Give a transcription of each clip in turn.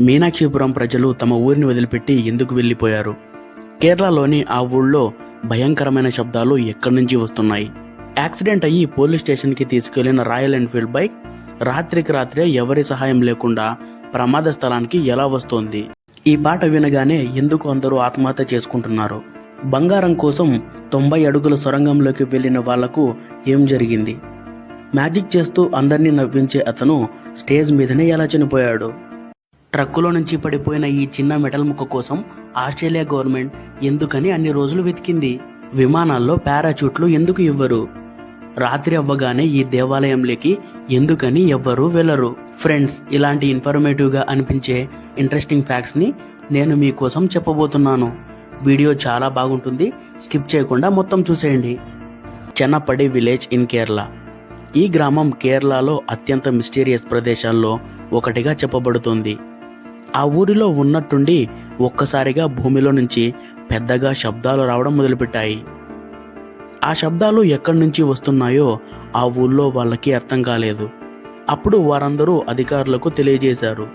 మీనాక్షిపురం ప్రజలు తమ ఊరిని వదిలిపెట్టి ఎందుకు వెళ్ళిపోయారు? కేరళలోని ఆ ఊళ్ళో భయంకరమైన శబ్దాలు ఎక్కడి నుంచి వస్తున్నాయి? యాక్సిడెంట్ అయ్యి పోలీస్ స్టేషన్కి తీసుకెళ్లిన రాయల్ ఎన్ఫీల్డ్ బైక్ రాత్రికి రాత్రే ఎవరి సహాయం లేకుండా ప్రమాద స్థలానికి ఎలా వస్తోంది? ఈ పాట వినగానే ఎందుకు అందరూ ఆత్మహత్య చేసుకుంటున్నారు? బంగారం కోసం 90 అడుగుల సొరంగంలోకి వెళ్ళిన వాళ్లకు ఏం జరిగింది? మ్యాజిక్ చేస్తూ అందరినీ నవ్వించే అతను స్టేజ్ మీదనే ఎలా చనిపోయాడు? ట్రక్కులో నుంచి పడిపోయిన ఈ చిన్న మెటల్ ముక్క కోసం ఆస్ట్రేలియా గవర్నమెంట్ ఎందుకని అన్ని రోజులు వెతికింది? విమానాల్లో పారాచూట్లు ఎందుకు ఇవ్వరు? రాత్రి అవ్వగానే ఈ దేవాలయంలోకి ఎందుకని ఎవ్వరూ వెళ్ళరు? ఫ్రెండ్స్, ఇలాంటి ఇన్ఫర్మేటివ్గా అనిపించే ఇంట్రెస్టింగ్ ఫ్యాక్ట్స్ని నేను మీకోసం చెప్పబోతున్నాను. వీడియో చాలా బాగుంటుంది, స్కిప్ చేయకుండా మొత్తం చూసేయండి. చెన్నపడి విలేజ్ ఇన్ కేరళ. ఈ గ్రామం కేరళలో అత్యంత మిస్టీరియస్ ప్రదేశాల్లో ఒకటిగా చెప్పబడుతుంది. ఆ ఊరిలో ఉన్నట్టుండి ఒక్కసారిగా భూమిలో నుంచి పెద్దగా శబ్దాలు రావడం మొదలుపెట్టాయి. ఆ శబ్దాలు ఎక్కడి నుంచి వస్తున్నాయో ఆ ఊళ్ళో వాళ్ళకి అర్థం కాలేదు. అప్పుడు వారందరూ అధికారులకు తెలియజేశారు.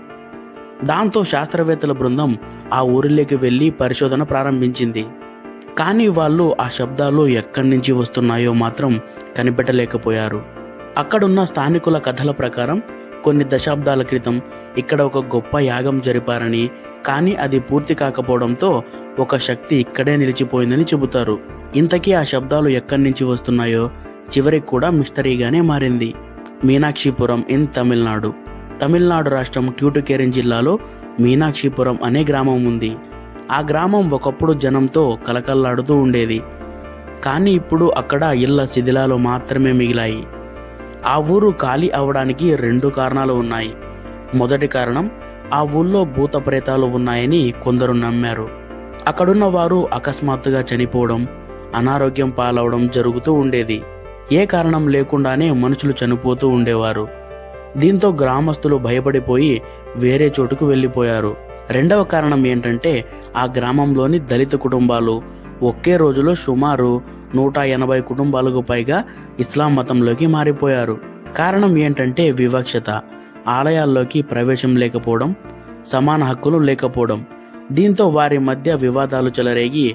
దాంతో శాస్త్రవేత్తల బృందం ఆ ఊరిలోకి వెళ్ళి పరిశోధన ప్రారంభించింది. కానీ వాళ్ళు ఆ శబ్దాలు ఎక్కడి నుంచి వస్తున్నాయో మాత్రం కనిపెట్టలేకపోయారు. అక్కడున్న స్థానికుల కథల ప్రకారం కొన్ని దశాబ్దాల క్రితం ఇక్కడ ఒక గొప్ప యాగం జరిపారని, కానీ అది పూర్తి కాకపోవడంతో ఒక శక్తి ఇక్కడే నిలిచిపోయిందని చెబుతారు. ఇంతకీ ఆ శబ్దాలు ఎక్కడి నుంచి వస్తున్నాయో చివరికి కూడా మిస్టరీగానే మారింది. మీనాక్షిపురం ఇన్ తమిళనాడు. తమిళనాడు రాష్ట్రం ట్యూటుకేరన్ జిల్లాలో మీనాక్షిపురం అనే గ్రామం ఉంది. ఆ గ్రామం ఒకప్పుడు జనంతో కలకల్లాడుతూ ఉండేది. కానీ ఇప్పుడు అక్కడ ఇళ్ల శిథిలాలు మాత్రమే మిగిలాయి. ఆ ఊరు ఖాళీ అవడానికి 2 కారణాలు ఉన్నాయి. మొదటి కారణం, ఆ ఊళ్ళో భూత ప్రేతాలు ఉన్నాయని కొందరు నమ్మారు. అక్కడున్న వారు అకస్మాత్తుగా చనిపోవడం, అనారోగ్యం పాలవడం జరుగుతూ ఉండేది. ఏ కారణం లేకుండానే మనుషులు చనిపోతూ ఉండేవారు. దీంతో గ్రామస్తులు భయపడిపోయి వేరే చోటుకు వెళ్ళిపోయారు. రెండవ కారణం ఏంటంటే, ఆ గ్రామంలోని దళిత కుటుంబాలు ఒకే రోజులో సుమారు 180 కుటుంబాలకు పైగా ఇస్లాం మతంలోకి మారిపోయారు. కారణం ఏంటంటే వివక్షత, ఆలయాల్లోకి ప్రవేశం లేకపోవడం, సమాన హక్కులు లేకపోవడం. దీంతో వారి మధ్య వివాదాలు చెలరేగి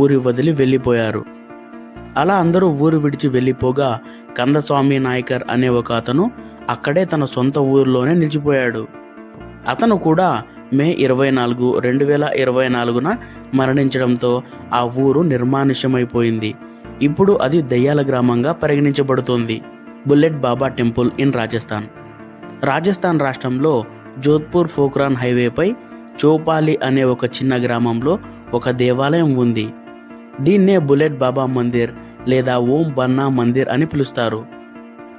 ఊరి వదిలి వెళ్ళిపోయారు. అలా అందరూ ఊరు విడిచి వెళ్ళిపోగా కందస్వామి నాయకర్ అనే ఒక అతను అక్కడే తన సొంత ఊరిలోనే నిలిచిపోయాడు. అతను కూడా మే 24, 2024న మరణించడంతో ఆ ఊరు నిర్మానుష్యమైపోయింది. ఇప్పుడు అది దయ్యాల గ్రామంగా పరిగణించబడుతోంది. Bullet Baba temple in Rajasthan. Rajasthan రాష్ట్రంలో జోధ్పూర్ పోఖ్రాన్ హైవేపై చౌపాలి అనే ఒక చిన్న గ్రామంలో ఒక దేవాలయం ఉంది. దీన్నే బుల్లెట్ బాబా మందిర్ లేదా ఓం బన్నా మందిర్ అని పిలుస్తారు.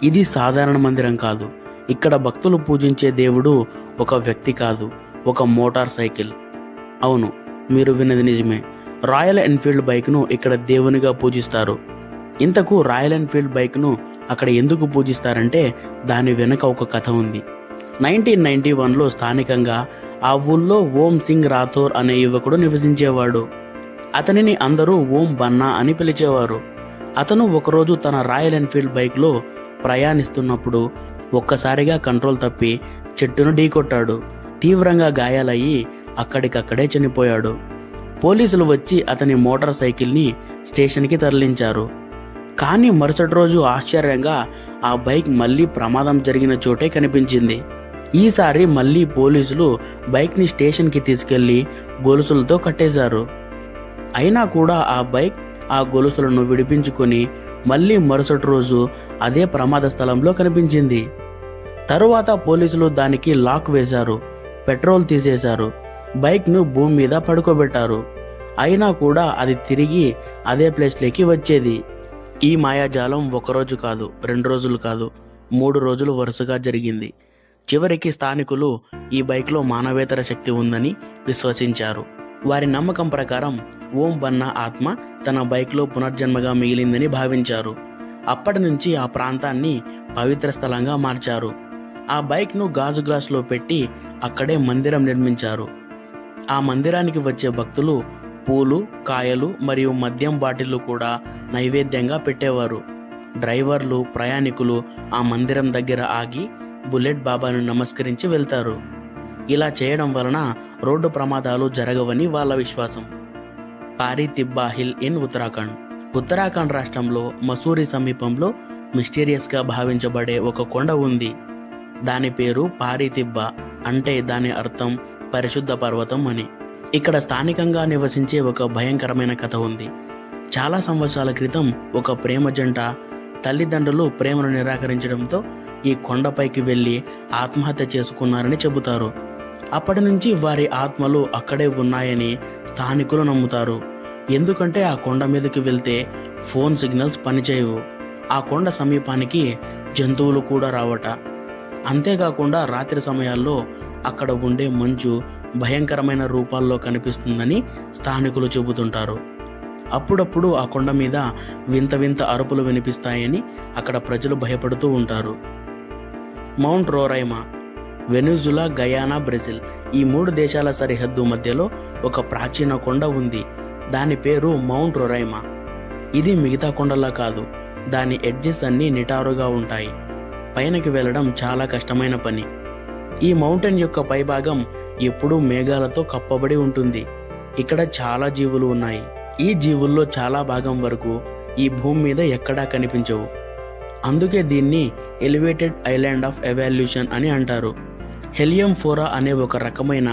ఇది సాధారణ మందిరం కాదు. ఇక్కడ భక్తులు పూజించే దేవుడు ఒక వ్యక్తి కాదు, ఒక మోటార్ సైకిల్. అవును, మీరు విన్నది నిజమే. రాయల్ ఎన్ఫీల్డ్ బైక్ను ఇక్కడ దేవునిగా పూజిస్తారు. ఇంతకు రాయల్ ఎన్ఫీల్డ్ బైక్ను అక్కడ ఎందుకు పూజిస్తారంటే దాని వెనుక ఒక కథ ఉంది. 1991లో స్థానికంగా ఆ ఊళ్ళో ఓం సింగ్ రాథోర్ అనే యువకుడు నివసించేవాడు. అతనిని అందరూ ఓం బన్నా అని పిలిచేవారు. అతను ఒకరోజు తన రాయల్ ఎన్ఫీల్డ్ బైక్లో ప్రయాణిస్తున్నప్పుడు ఒక్కసారిగా కంట్రోల్ తప్పి చెట్టును ఢీకొట్టాడు. తీవ్రంగా గాయాలయ్యి అక్కడికక్కడే చనిపోయాడు. పోలీసులు వచ్చి అతని మోటార్ సైకిల్ని స్టేషన్కి తరలించారు. కానీ మరుసటి రోజు ఆశ్చర్యంగా ఆ బైక్ మళ్ళీ ప్రమాదం జరిగిన చోటే కనిపించింది. ఈసారి మళ్ళీ పోలీసులు బైక్ని స్టేషన్కి తీసుకెళ్లి గొలుసులతో కట్టేశారు. అయినా కూడా ఆ బైక్ ఆ గొలుసులను విడిపించుకొని మళ్ళీ మరుసటి రోజు అదే ప్రమాద స్థలంలో కనిపించింది. తరువాత పోలీసులు దానికి లాక్ వేశారు, పెట్రోల్ తీసేశారు, బైక్ను భూమి మీద పడుకోబెట్టారు. అయినా కూడా అది తిరిగి అదే ప్లేస్లోకి వచ్చేది. ఈ మాయాజాలం 1 రోజు కాదు, 2 రోజులు కాదు, 3 రోజులు వరుసగా జరిగింది. చివరికి స్థానికులు ఈ బైక్లో మానవేతర శక్తి ఉందని విశ్వసించారు. వారి నమ్మకం ప్రకారం ఓం బన్నా ఆత్మ తన బైక్లో పునర్జన్మగా మిగిలిందని భావించారు. అప్పటి నుంచి ఆ ప్రాంతాన్ని పవిత్ర స్థలంగా మార్చారు. ఆ బైక్ను గాజు గ్లాసులో పెట్టి అక్కడే మందిరం నిర్మించారు. ఆ మందిరానికి వచ్చే భక్తులు పూలు, కాయలు మరియు మద్యం బాటిళ్లు కూడా నైవేద్యంగా పెట్టేవారు. డ్రైవర్లు, ప్రయాణికులు ఆ మందిరం దగ్గర ఆగి బుల్లెట్ బాబాను నమస్కరించి వెళ్తారు. ఇలా చేయడం వలన రోడ్డు ప్రమాదాలు జరగవని వాళ్ళ విశ్వాసం. పారి తిబ్బా హిల్ ఇన్ ఉత్తరాఖండ్. ఉత్తరాఖండ్ రాష్ట్రంలో మసూరి సమీపంలో మిస్టీరియస్గా భావించబడే ఒక కొండ ఉంది. దాని పేరు పారి తిబ్బా, అంటే దాని అర్థం పరిశుద్ధ పర్వతం అని. ఇక్కడ స్థానికంగా నివసించే ఒక భయంకరమైన కథ ఉంది. చాలా సంవత్సరాల క్రితం ఒక ప్రేమ జంట తల్లిదండ్రులు ప్రేమను నిరాకరించడంతో ఈ కొండపైకి వెళ్ళి ఆత్మహత్య చేసుకున్నారని చెబుతారు. అప్పటి నుంచి వారి ఆత్మలు అక్కడే ఉన్నాయని స్థానికులు నమ్ముతారు. ఎందుకంటే ఆ కొండ మీదకి వెళ్తే ఫోన్ సిగ్నల్స్ పనిచేయవు. ఆ కొండ సమీపానికి జంతువులు కూడా రావట. అంతేకాకుండా రాత్రి సమయాల్లో అక్కడ ఉండే మంచు భయంకరమైన రూపాల్లో కనిపిస్తుందని స్థానికులు చెబుతుంటారు. అప్పుడప్పుడు ఆ కొండ మీద వింత వింత అరుపులు వినిపిస్తాయని అక్కడ ప్రజలు భయపడుతూ ఉంటారు. Mount Roraima. Venezuela, Guyana, Brazil ఈ 3 దేశాల సరిహద్దు మధ్యలో ఒక ప్రాచీన కొండ ఉంది. దాని పేరు మౌంట్ రోరైమా. ఇది మిగతా కొండలా కాదు. దాని ఎడ్జెస్ అన్నీ నిటారుగా ఉంటాయి. పైనకి వెళ్ళడం చాలా కష్టమైన పని. ఈ మౌంటైన్ యొక్క పైభాగం ఎప్పుడూ మేఘాలతో కప్పబడి ఉంటుంది. ఇక్కడ చాలా జీవులు ఉన్నాయి. ఈ జీవుల్లో చాలా భాగం వరకు ఈ భూమి మీద ఎక్కడా కనిపించవు. అందుకే దీన్ని ఎలివేటెడ్ ఐలాండ్ ఆఫ్ ఎవాల్యూషన్ అని అంటారు. హెలియం ఫోరా అనే ఒక రకమైన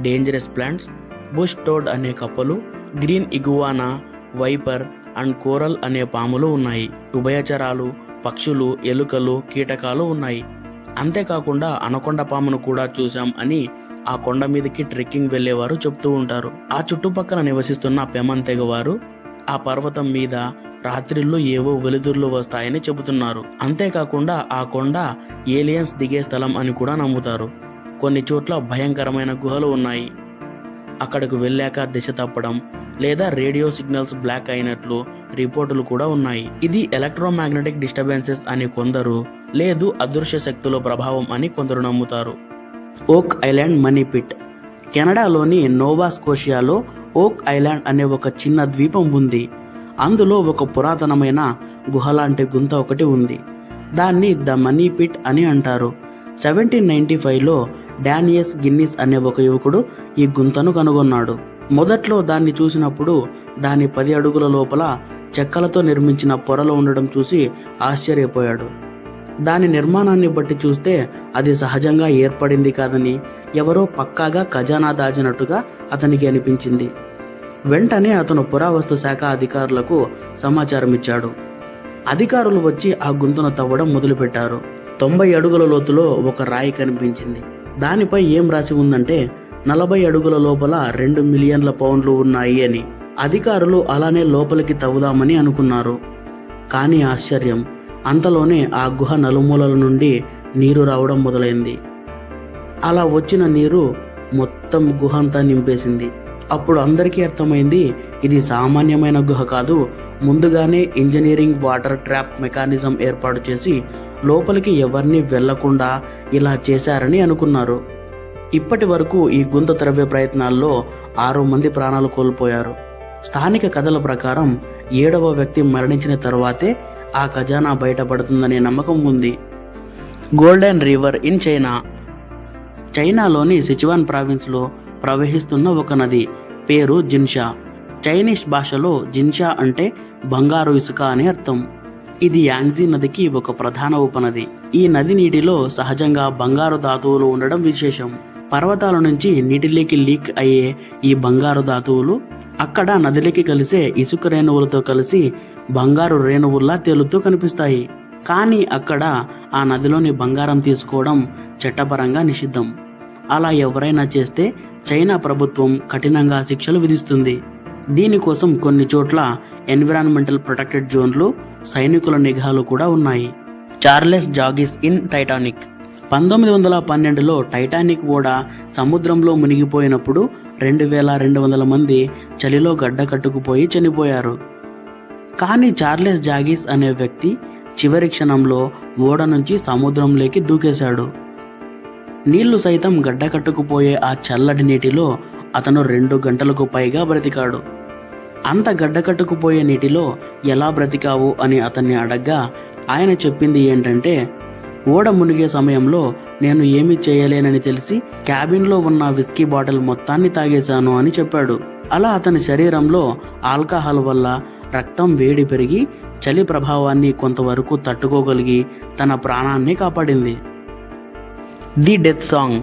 డేంజరస్ ప్లాంట్స్, బుష్ టోడ్ అనే కప్పలు, green iguana, viper and coral అనే పాములు ఉన్నాయి. ఉభయచరాలు, పక్షులు, ఎలుకలు, కీటకాలు ఉన్నాయి. అంతేకాకుండా అనకొండ పామును కూడా చూశాం అని ఆ కొండ మీదకి ట్రెక్కింగ్ వెళ్ళేవారు చెప్తూ ఉంటారు. ఆ చుట్టుపక్కల నివసిస్తున్న పెమన్ తెగవారు ఆ పర్వతం మీద రాత్రిళ్ళు ఏవో వెలుతుర్లు వస్తాయని చెబుతున్నారు. అంతేకాకుండా ఆ కొండ ఏలియన్స్ దిగే స్థలం అని కూడా నమ్ముతారు. కొన్ని చోట్ల భయంకరమైన గుహలు ఉన్నాయి. అక్కడకు వెళ్ళాక దిశ తప్పడం లేదా రేడియో సిగ్నల్స్ బ్లాక్ అయినట్లు రిపోర్టులు కూడా ఉన్నాయి. ఇది ఎలక్ట్రోమాగ్నెటిక్ డిస్టర్బెన్సెస్ అని కొందరు, లేదు అదృశ్య శక్తుల ప్రభావం అని కొందరు నమ్ముతారు. ఓక్ ఐలాండ్ మనీ పిట్. కెనడాలోని నోవా స్కోషియాలో ఓక్ ఐలాండ్ అనే ఒక చిన్న ద్వీపం ఉంది. అందులో ఒక పురాతనమైన గుహలాంటి గుంత ఒకటి ఉంది. దాన్ని ద మనీ పిట్ అని అంటారు. 1795లో డానియస్ గిన్నిస్ అనే ఒక యువకుడు ఈ గుంతను కనుగొన్నాడు. మొదట్లో దాన్ని చూసినప్పుడు దాని 10 అడుగుల లోపల చెక్కలతో నిర్మించిన పొరలు ఉండడం చూసి ఆశ్చర్యపోయాడు. దాని నిర్మాణాన్ని బట్టి చూస్తే అది సహజంగా ఏర్పడింది కాదని ఎవరో పక్కాగా ఖజానా దాచినట్టుగా అతనికి అనిపించింది. వెంటనే అతను పురావస్తు శాఖ అధికారులకు సమాచారం ఇచ్చాడు. అధికారులు వచ్చి ఆ గుంతను తవ్వడం మొదలుపెట్టారు. 90 అడుగుల లోతులో ఒక రాయి కనిపించింది. దానిపై ఏం రాసి ఉందంటే 40 అడుగుల లోపల 2 మిలియన్ల పౌండ్లు ఉన్నాయి అని. అధికారులు అలానే లోపలికి తవ్వుదామని అనుకున్నారు. కానీ ఆశ్చర్యం, అంతలోనే ఆ గుహ నలుమూలల నుండి నీరు రావడం మొదలైంది. అలా వచ్చిన నీరు మొత్తం గుహ అంతా నింపేసింది. అప్పుడు అందరికీ అర్థమైంది, ఇది సామాన్యమైన గుహ కాదు. ముందుగానే ఇంజనీరింగ్ వాటర్ ట్రాప్ మెకానిజం ఏర్పాటు చేసి లోపలికి ఎవరిని వెళ్లకుండా ఇలా చేశారని అనుకున్నారు. ఇప్పటి వరకు ఈ గుంత త్రవ్వే ప్రయత్నాల్లో 6 మంది ప్రాణాలు కోల్పోయారు. స్థానిక కథల ప్రకారం 7వ వ్యక్తి మరణించిన తర్వాతే ఆ ఖజానా బయటపడుతుందనే నమ్మకం ఉంది. Golden river in China. చైనాలోని సిచువాన్ ప్రావిన్స్లో ప్రవహిస్తున్న ఒక నది పేరు జిన్షా. చైనీస్ భాషలో జిన్షా అంటే బంగారు ఇసుక అని అర్థం. ఇది యాంగ్జీ నదికి ఒక ప్రధాన ఉపనది. ఈ నది నీటిలో సహజంగా బంగారు ధాతువులు ఉండడం విశేషం. పర్వతాల నుంచి నీటిలోకి లీక్ అయ్యే ఈ బంగారు ధాతువులు అక్కడ నదిలోకి కలిసే ఇసుక రేణువులతో కలిసి బంగారు రేణువుల్లా తేలుతూ కనిపిస్తాయి. కానీ అక్కడ ఆ నదిలోని బంగారం తీసుకోవడం చట్టపరంగా నిషిద్ధం. అలా ఎవరైనా చేస్తే చైనా ప్రభుత్వం కఠినంగా శిక్షలు విధిస్తుంది. దీనికోసం కొన్ని చోట్ల ఎన్విరాన్మెంటల్ ప్రొటెక్టెడ్ జోన్లు, సైనికుల నిఘాలు కూడా ఉన్నాయి. చార్లెస్ జాగిస్ ఇన్ టైటానిక్. 1912లో టైటానిక్ ఓడ సముద్రంలో మునిగిపోయినప్పుడు 2200 మంది చలిలో గడ్డ కట్టుకుపోయి చనిపోయారు. కానీ చార్లెస్ జాగిస్ అనే వ్యక్తి చివరి క్షణంలో ఓడ నుంచి సముద్రంలోకి దూకేశాడు. నీళ్లు సైతం గడ్డ కట్టుకుపోయే ఆ చల్లటి నీటిలో అతను 2 గంటలకు పైగా బ్రతికాడు. అంత గడ్డ కట్టుకుపోయే నీటిలో ఎలా బ్రతికావు అని అతన్ని అడగ్గా ఆయన చెప్పింది ఏంటంటే, ఓడ మునిగే సమయంలో నేను ఏమీ చేయలేనని తెలిసి క్యాబిన్లో ఉన్న విస్కీ బాటిల్ మొత్తాన్ని తాగేశాను అని చెప్పాడు. అలా అతని శరీరంలో ఆల్కహాల్ వల్ల రక్తం వేడి పెరిగి చలి ప్రభావాన్ని కొంతవరకు తట్టుకోగలిగి తన ప్రాణాన్ని కాపాడింది. The death song.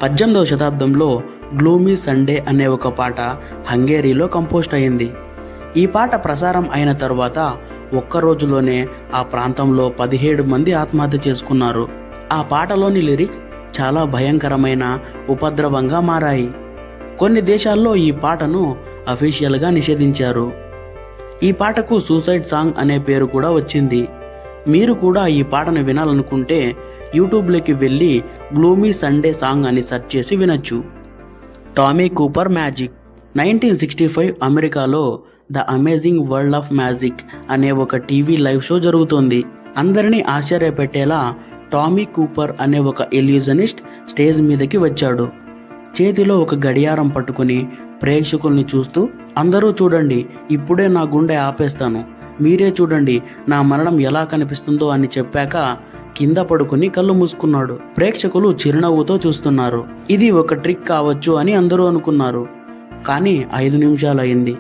18వ శతాబ్దంలో గ్లూమీ సండే అనే ఒక పాట హంగేరీలో కంపోజ్ అయింది. ఈ పాట ప్రసారం అయిన తరువాత ఒక్క రోజులోనే ఆ ప్రాంతంలో 17 మంది ఆత్మహత్య చేసుకున్నారు. ఆ పాటలోని లిరిక్స్ చాలా భయంకరమైన, ఉపద్రవంగా మారాయి. కొన్ని దేశాల్లో ఈ పాటను అఫీషియల్గా నిషేధించారు. ఈ పాటకు సూసైడ్ సాంగ్ అనే పేరు కూడా వచ్చింది. మీరు కూడా ఈ పాటను వినాలనుకుంటే యూట్యూబ్లోకి వెళ్ళి గ్లూమీ సండే సాంగ్ అని సెర్చ్ చేసి వినొచ్చు. Tommy Cooper magic. 1965 అమెరికాలో the amazing world of magic అనే ఒక టీవీ లైవ్ షో జరుగుతోంది. అందరినీ ఆశ్చర్యపెట్టేలా టామీ కూపర్ అనే ఒక ఇల్యూజనిస్ట్ స్టేజ్ మీదకి వచ్చాడు. చేతిలో ఒక గడియారం పట్టుకుని ప్రేక్షకుల్ని చూస్తూ, అందరూ చూడండి, ఇప్పుడే నా గుండె ఆపేస్తాను, మీరే చూడండి నా మరణం ఎలా కనిపిస్తుందో అని చెప్పాక కింద పడుకుని కళ్ళు మూసుకున్నాడు. ప్రేక్షకులు చిరునవ్వుతో చూస్తున్నారు. ఇది ఒక ట్రిక్ కావచ్చు అని అందరూ అనుకున్నారు. కానీ 5 నిమిషాలు అయింది,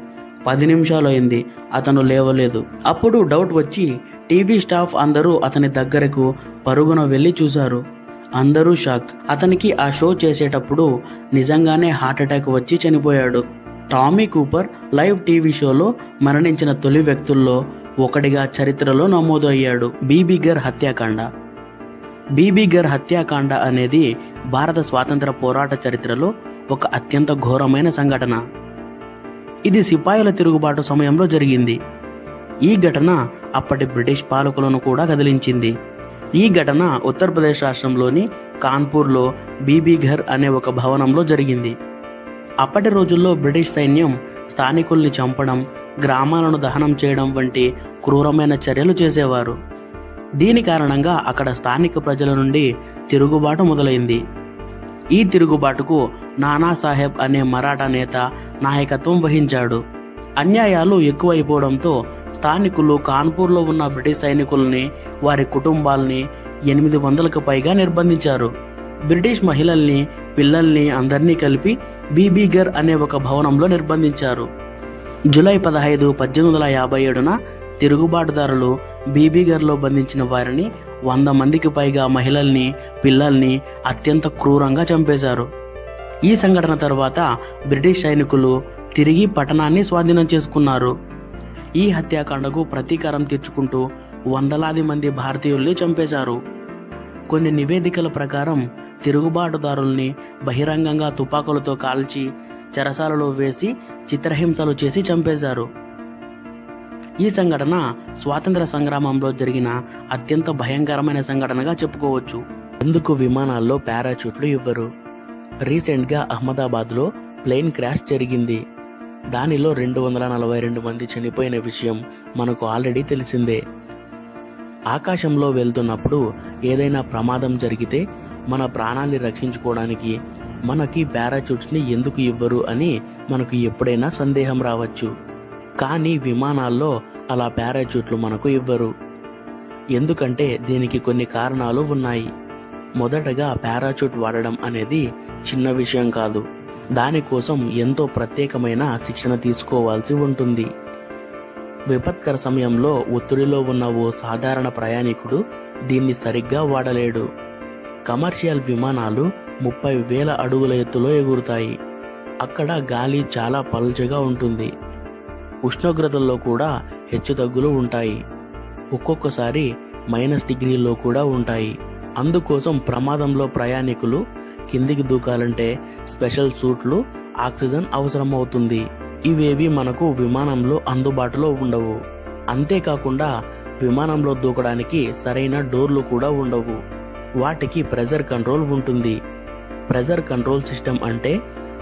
10 నిమిషాలు అయింది, అతను లేవలేదు. అప్పుడు డౌట్ వచ్చి టీవీ స్టాఫ్ అందరూ అతని దగ్గరకు పరుగున వెళ్ళి చూశారు. అందరూ షాక్. అతనికి ఆ షో చేసేటప్పుడు నిజంగానే హార్ట్అటాక్ వచ్చి చనిపోయాడు. టామీ కూపర్ లైవ్ టీవీ షోలో మరణించిన తొలి వ్యక్తుల్లో ఒకటిగా చరిత్రలో నమోదు అయ్యాడు. బీబీగర్ హత్యాకాండ. బీబీగర్ హత్యాకాండ అనేది భారత స్వాతంత్ర పోరాట చరిత్రలో ఒక అత్యంత ఘోరమైన సంఘటన. ఇది సిపాయిల తిరుగుబాటు సమయంలో జరిగింది. ఈ ఘటన అప్పటి బ్రిటిష్ పాలకులను కూడా కదిలించింది. ఈ ఘటన ఉత్తరప్రదేశ్ రాష్ట్రంలోని కాన్పూర్లో బీబీఘర్ అనే ఒక భవనంలో జరిగింది. అప్పటి రోజుల్లో బ్రిటిష్ సైన్యం స్థానికుల్ని చంపడం, గ్రామాలను దహనం చేయడం వంటి క్రూరమైన చర్యలు చేసేవారు. దీని కారణంగా అక్కడ స్థానిక ప్రజల నుండి తిరుగుబాటు మొదలైంది. ఈ తిరుగుబాటుకు నానాసాహెబ్ అనే మరాఠా నేత నాయకత్వం వహించాడు. అన్యాయాలు ఎక్కువైపోవడంతో స్థానికులు కాన్పూర్లో ఉన్న బ్రిటిష్ సైనికుల్ని, వారి కుటుంబాల్ని 800కు పైగా నిర్బంధించారు. బ్రిటిష్ మహిళల్ని, పిల్లల్ని అందరినీ కలిపి బీబీఘర్ అనే ఒక భవనంలో నిర్బంధించారు. జూలై 15, 1857న తిరుగుబాటుదారులు బీబీఘర్లో బంధించిన వారిని 100 మందికి పైగా మహిళల్ని, పిల్లల్ని అత్యంత క్రూరంగా చంపేశారు. ఈ సంఘటన తర్వాత బ్రిటిష్ సైనికులు తిరిగి పట్టణాన్ని స్వాధీనం చేసుకున్నారు. ఈ హత్యాకాండకు ప్రతీకారం తీర్చుకుంటూ వందలాది మంది భారతీయుల్ని చంపేశారు. కొన్ని నివేదికల ప్రకారం తిరుగుబాటుదారుల్ని బహిరంగంగా తుపాకులతో కాల్చి చెరసాలలో వేసి చిత్రహింసలు చేసి చంపేశారు. ఈ సంఘటన స్వాతంత్ర సంగ్రామంలో జరిగిన అత్యంత భయంకరమైన సంఘటనగా చెప్పుకోవచ్చు. ఎందుకు విమానాల్లో పారాచూట్లు ఇవ్వరు? రీసెంట్గా అహ్మదాబాద్లో ప్లేన్ క్రాష్ జరిగింది. దానిలో 242 మంది చనిపోయిన విషయం మనకు ఆల్రెడీ తెలిసిందే. ఆకాశంలో వెళ్తున్నప్పుడు ఏదైనా ప్రమాదం జరిగితే మన ప్రాణాన్ని రక్షించుకోవడానికి మనకి పారాచూట్స్ని ఎందుకు ఇవ్వరు అని మనకు ఎప్పుడైనా సందేహం రావచ్చు. కానీ విమానాల్లో అలా పారాచూట్లు మనకు ఇవ్వరు. ఎందుకంటే దీనికి కొన్ని కారణాలు ఉన్నాయి. మొదటగా పారాచూట్ వాడడం అనేది చిన్న విషయం కాదు. దానికోసం ఎంతో ప్రత్యేకమైన శిక్షణ తీసుకోవాల్సి ఉంటుంది. విపత్కర సమయంలో ఒత్తిడిలో ఉన్న ఓ సాధారణ ప్రయాణికుడు దీన్ని సరిగ్గా వాడలేడు. కమర్షియల్ విమానాలు 30,000 అడుగుల ఎత్తులో ఎగురుతాయి. అక్కడ గాలి చాలా పలుచగా ఉంటుంది. ఉష్ణోగ్రతల్లో కూడా హెచ్చుతగ్గులు ఉంటాయి. ఒక్కొక్కసారి -డిగ్రీల్లో కూడా ఉంటాయి. అందుకోసం ప్రమాదంలో ప్రయాణికులు కిందికి దూకాలంటే స్పెషల్ సూట్లు, ఆక్సిజన్ అవసరమవుతుంది. ఇవేవి మనకు విమానంలో అందుబాటులో ఉండవు. అంతేకాకుండా విమానంలో దూకడానికి సరైన డోర్లు కూడా ఉండవు. వాటికి ప్రెజర్ కంట్రోల్ ఉంటుంది. ప్రెజర్ కంట్రోల్ సిస్టమ్ అంటే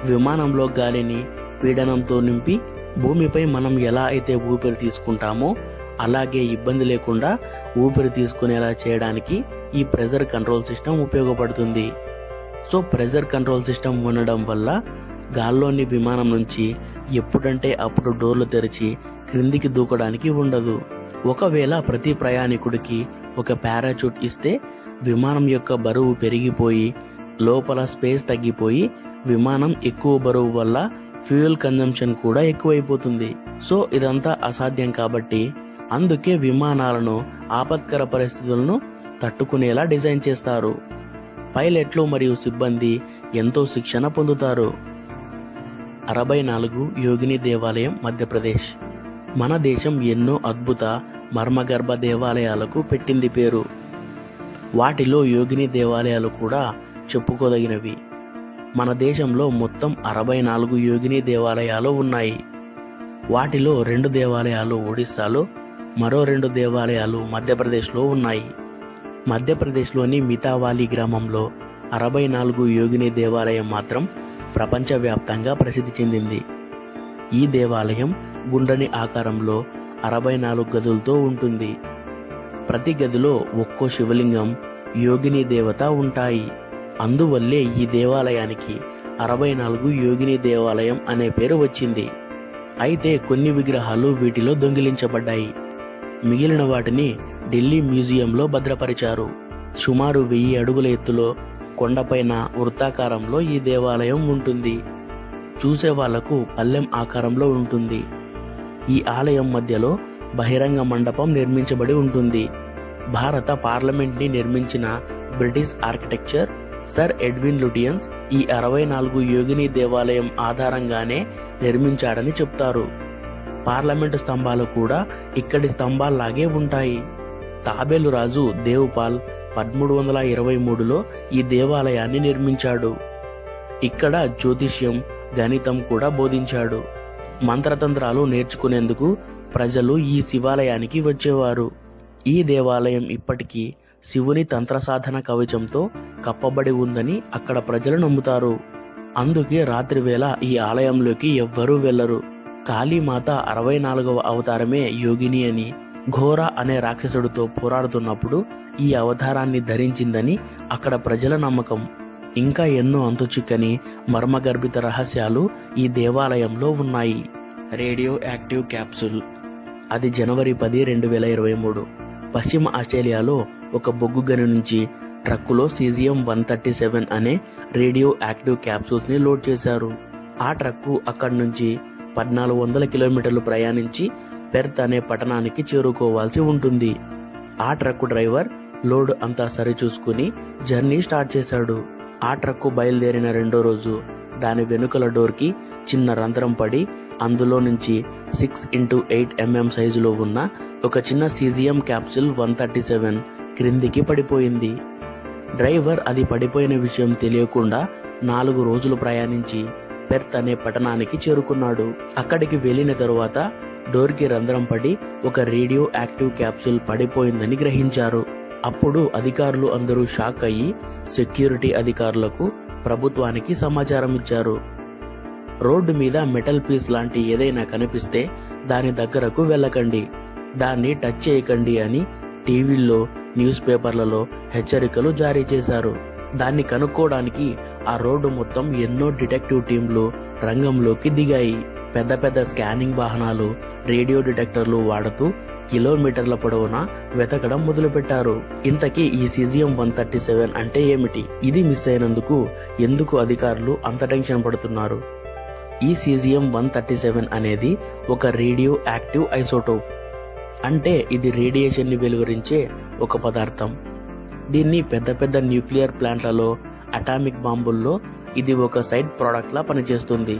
విమానంలో గాలిని పీడనంతో నింపి భూమిపై మనం ఎలా అయితే ఊపిరి తీసుకుంటామో అలాగే ఇబ్బంది లేకుండా ఊపిరి తీసుకునేలా చేయడానికి ఈ ప్రెజర్ కంట్రోల్ సిస్టమ్ ఉపయోగపడుతుంది. సో ప్రెజర్ కంట్రోల్ సిస్టమ్ ఉండడం వల్ల గాల్లోని విమానం నుంచి ఎప్పుడంటే అప్పుడు డోర్లు తెరిచి క్రిందికి దూకడానికి ఉండదు. ఒకవేళ ప్రతి ప్రయాణికుడికి ఒక పారాచూట్ ఇస్తే విమానం యొక్క బరువు పెరిగిపోయి లోపల స్పేస్ తగ్గిపోయి విమానం ఎక్కువ బరువు వల్ల ఫ్యూయల్ కన్జంప్షన్ కూడా ఎక్కువైపోతుంది. సో ఇదంతా అసాధ్యం కాబట్టి అందుకే విమానాలను ఆపత్కర పరిస్థితులను తట్టుకునేలా డిజైన్ చేస్తారు. పైలట్లు మరియు సిబ్బంది ఎంతో శిక్షణ పొందుతారు. 64 యోగిని దేవాలయం, మధ్యప్రదేశ్. మన దేశం ఎన్నో అద్భుత మర్మగర్భ దేవాలయాలకు పెట్టింది పేరు. వాటిలో యోగిని దేవాలయాలు కూడా చెప్పుకోదగినవి. మన దేశంలో మొత్తం 64 యోగిని దేవాలయాలు ఉన్నాయి. వాటిలో 2 దేవాలయాలు ఒడిస్సాలో, మరో 2 దేవాలయాలు మధ్యప్రదేశ్లో ఉన్నాయి. మధ్యప్రదేశ్లోని మితావాలి గ్రామంలో 64 యోగిని దేవాలయం మాత్రం ప్రపంచవ్యాప్తంగా ప్రసిద్ధి చెందింది. ఈ దేవాలయం గుండ్రని ఆకారంలో 64 గదులతో ఉంటుంది. ప్రతి గదిలో ఒక్కో శివలింగం, యోగిని దేవత ఉంటాయి. అందువల్లే ఈ దేవాలయానికి 64 యోగిని దేవాలయం అనే పేరు వచ్చింది. అయితే కొన్ని విగ్రహాలు వీటిలో దొంగిలించబడ్డాయి. మిగిలిన వాటిని ఢిల్లీ మ్యూజియంలో భద్రపరిచారు. సుమారు 1000 అడుగుల ఎత్తులో కొండపైన వృత్తాకారంలో ఈ దేవాలయం ఉంటుంది. చూసే వాళ్లకు పల్లెం ఆకారంలో ఉంటుంది. ఈ ఆలయం మధ్యలో బహిరంగ మండపం నిర్మించబడి ఉంటుంది. భారత పార్లమెంట్ ని నిర్మించిన British architecture sir Edwin Lutyens ఈ 64 యోగిని దేవాలయం ఆధారంగానే నిర్మించాడని చెప్తారు. పార్లమెంటు స్తంభాలు కూడా ఇక్కడి స్తంభాల్లాగే ఉంటాయి. తాబేలు రాజు దేవ్పాల్ 1323లో ఈ దేవాలయాన్ని నిర్మించాడు. ఇక్కడ జ్యోతిష్యం, గణితం కూడా బోధించాడు. మంత్రతంత్రాలు నేర్చుకునేందుకు ప్రజలు ఈ శివాలయానికి వచ్చేవారు. ఈ దేవాలయం ఇప్పటికీ శివుని తంత్రసాధన కవచంతో కప్పబడి ఉందని అక్కడ ప్రజలు నమ్ముతారు. అందుకే రాత్రివేళ ఈ ఆలయంలోకి ఎవ్వరూ వెళ్లరు. కాళీమాత 64వ అవతారమే యోగిని అని, ఘోర అనే రాక్షసుడితో పోరాడుతున్నప్పుడు ఈ అవతారాన్ని ధరించిందని అక్కడ ప్రజల నమ్మకం. ఇంకా ఎన్నో అంతుచిక్కని మర్మగర్భిత రహస్యాలు ఈ దేవాలయంలో ఉన్నాయి. Radio active capsule. అది జనవరి 10, 2023 పశ్చిమ ఆస్ట్రేలియాలో ఒక బొగ్గు గని నుంచి ట్రక్కులో cesium-137 అనే రేడియో యాక్టివ్ క్యాప్సూల్స్ ని లోడ్ చేశారు. ఆ ట్రక్కు అక్కడి నుంచి 1400 కిలోమీటర్లు ప్రయాణించి పెర్త్ అనే పట్టణానికి చేరుకోవాల్సి ఉంటుంది. ఆ ట్రక్కు డ్రైవర్ లోడ్ అంతా సరిచూసుకుని జర్నీ స్టార్ట్ చేశాడు. ఆ ట్రక్కు బయలుదేరిన 2వ రోజు దాని వెనుకల డోర్కి చిన్న రంధ్రం పడి అందులో నుంచి 6x8 mm సైజులో ఉన్న ఒక చిన్న సీజియం క్యాప్సూల్ 137 క్రిందికి పడిపోయింది. డ్రైవర్ అది పడిపోయిన విషయం తెలియకుండా 4 రోజులు ప్రయాణించి పెర్త్ అనే పట్టణానికి చేరుకున్నాడు. అక్కడికి వెళ్లిన తరువాత డోర్కి రంధ్రం పడి ఒక రేడియో యాక్టివ్ క్యాప్సూల్ పడిపోయిందని గ్రహించారు. అప్పుడు అధికారులు అందరూ షాక్ అయ్యి సెక్యూరిటీ అధికారులకు, ప్రభుత్వానికి సమాచారం ఇచ్చారు. రోడ్డు మీద మెటల్ పీస్ లాంటి ఏదైనా కనిపిస్తే దాని దగ్గరకు వెళ్ళకండి, దాన్ని టచ్ చేయకండి అని టీవీల్లో, న్యూస్ పేపర్లలో హెచ్చరికలు జారీ చేశారు. దాన్ని కనుక్కోవడానికి ఆ రోడ్డు మొత్తం ఎన్నో డిటెక్టివ్ టీంలు రంగంలోకి దిగాయి. పెద్ద పెద్ద స్కానింగ్ వాహనాలు, రేడియో డిటెక్టర్లు వాడుతూ కిలోమీటర్ల పొడవునా వెతకడం మొదలుపెట్టారు. ఇంతకీ ఈ cesium-137 అంటే ఏమిటి? ఇది మిస్ అయినందుకు ఎందుకు అధికారులు అంత టెన్షన్ పడుతున్నారు? ఈ cesium-137 అనేది ఒక రేడియో యాక్టివ్ ఐసోటోప్. అంటే ఇది రేడియేషన్ ని వెలువరించే ఒక పదార్థం. దీన్ని పెద్ద పెద్ద న్యూక్లియర్ ప్లాంట్లలో, అటామిక్ బాంబుల్లో ఇది ఒక సైడ్ ప్రోడక్ట్ లా పనిచేస్తుంది.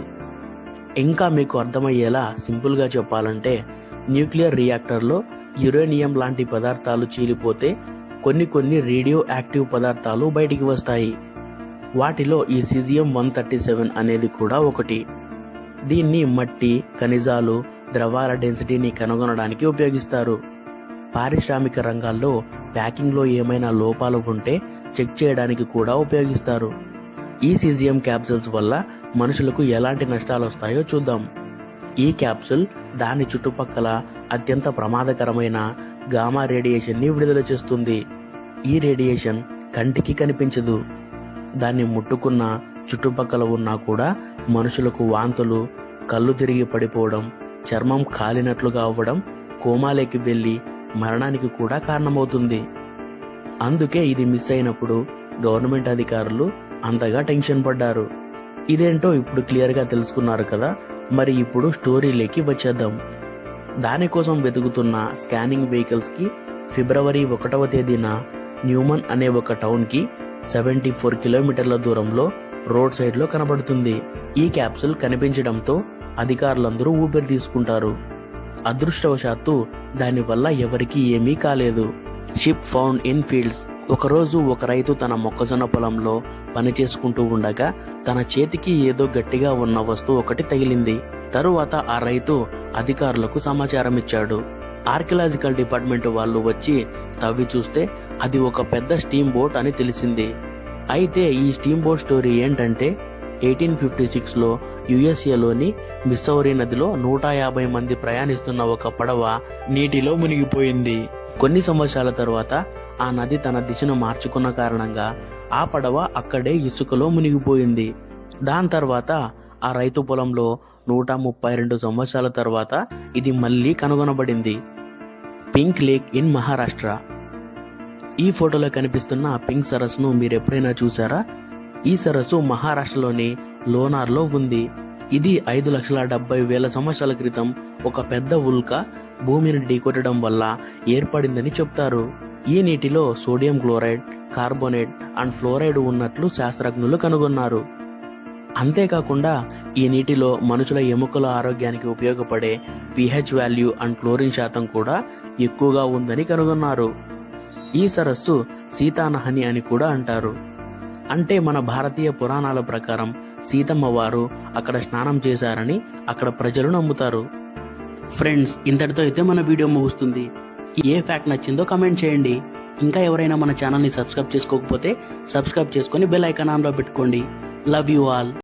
ఇంకా మీకు అర్థమయ్యేలా సింపుల్ గా చెప్పాలంటే, న్యూక్లియర్ రియాక్టర్లో యురేనియం లాంటి పదార్థాలు చీలిపోతే కొన్ని రేడియో యాక్టివ్ పదార్థాలు బయటికి వస్తాయి. వాటిలో ఈ cesium-137 అనేది కూడా ఒకటి. దీన్ని మట్టి, ఖనిజాలు, ద్రవాల డెన్సిటీని కనుగొనడానికి ఉపయోగిస్తారు. పారిశ్రామిక రంగాల్లో ప్యాకింగ్లో ఏమైనా లోపాలు ఉంటే చెక్ చేయడానికి కూడా ఉపయోగిస్తారు. ఈ సీజియం క్యాప్సూల్స్ వల్ల మనుషులకు ఎలాంటి నష్టాలు వస్తాయో చూద్దాం. ఈ క్యాప్సూల్ దాని చుట్టుపక్కల అత్యంత ప్రమాదకరమైన గామా రేడియేషన్ ని విడుదల చేస్తుంది. ఈ రేడియేషన్ కంటికి కనిపించదు. దాన్ని ముట్టుకున్న చుట్టుపక్కల ఉన్నా కూడా మనుషులకు వాంతులు, కళ్ళు తిరిగి పడిపోవడం, చర్మం కాలినట్లుగా అవ్వడం, కోమాలోకి వెళ్ళి మరణానికి కూడా కారణమవుతుంది. అందుకే ఇది మిస్ అయినప్పుడు గవర్నమెంట్ అధికారులు అంతగా టెన్షన్ పడ్డారు. ఇదేంటో ఇప్పుడు క్లియర్గా తెలుసుకున్నారు కదా. మరి ఇప్పుడు స్టోరీలోకి వచ్చేద్దాం. దానికోసం వెతుకుతున్న స్కానింగ్ వెహికల్స్ కి ఫిబ్రవరి 1వ తేదీన న్యూమన్ అనే ఒక టౌన్ కి 74 కిలోమీటర్ల దూరంలో రోడ్ సైడ్ లో కనబడుతుంది. ఈ క్యాప్సూల్ కనిపించడంతో అధికారులందరూ ఊపిరి తీసుకుంటారు. అదృష్టవశాత్తు దానివల్ల ఎవరికీ ఏమీ కాలేదు. Ship found in fields. ఒకరోజు ఒక రైతు తన మొక్కజొన్న పొలంలో పని చేసుకుంటూ ఉండగా తన చేతికి ఏదో గట్టిగా ఉన్న వస్తువు ఒకటి తగిలింది. తరువాత ఆ రైతు అధికారులకు సమాచారం ఇచ్చాడు. ఆర్కియలాజికల్ డిపార్ట్మెంట్ వాళ్ళు వచ్చి తవ్వి చూస్తే అది ఒక పెద్ద స్టీమ్ బోట్ అని తెలిసింది. అయితే ఈ స్టీమ్ బోట్ స్టోరీ ఏంటంటే 1856లో యుఎస్ఏలోని మిస్సౌరీ నదిలో 150 మంది ప్రయాణిస్తున్న ఒక పడవ నీటిలో మునిగిపోయింది. కొన్ని సంవత్సరాల తర్వాత ఆ నది తన దిశను మార్చుకున్న కారణంగా ఆ పడవ అక్కడే ఇసుకలో మునిగిపోయింది. దాని తర్వాత ఆ రైతు పొలంలో 132 సంవత్సరాల తర్వాత ఇది మళ్ళీ కనుగొనబడింది. Pink lake in Maharashtra. ఈ ఫోటోలో కనిపిస్తున్న పింక్ సరస్సును మీరు ఎప్పుడైనా చూసారా? ఈ సరస్సు మహారాష్ట్రలోని లోనార్లో ఉంది. ఇది 5,70,000 సంవత్సరాల క్రితం ఒక పెద్ద ఉల్క భూమిని ఢీకొట్టడం వల్ల ఏర్పడిందని చెప్తారు. ఈ నీటిలో sodium chloride, carbonate and fluoride ఉన్నట్లు శాస్త్రజ్ఞులు కనుగొన్నారు. అంతేకాకుండా ఈ నీటిలో మనుషుల ఎముకల ఆరోగ్యానికి ఉపయోగపడే pH వాల్యూ అండ్ క్లోరిన్ శాతం కూడా ఎక్కువగా ఉందని కనుగొన్నారు. ఈ సరస్సు సీతానహని అని కూడా అంటారు. అంటే మన భారతీయ పురాణాల ప్రకారం సీతమ్మ వారు అక్కడ స్నానం చేశారని అక్కడ ప్రజలు నమ్ముతారు. ఫ్రెండ్స్, ఇంతటితో అయితే మన వీడియో ముగుస్తుంది. ఏ ఫ్యాక్ట్ నచ్చిందో కమెంట్ చేయండి. ఇంకా ఎవరైనా మన ఛానల్ని సబ్స్క్రైబ్ చేసుకోకపోతే సబ్స్క్రైబ్ చేసుకొని బెల్ ఐకాన్ ఆన్లో పెట్టుకోండి. Love you all.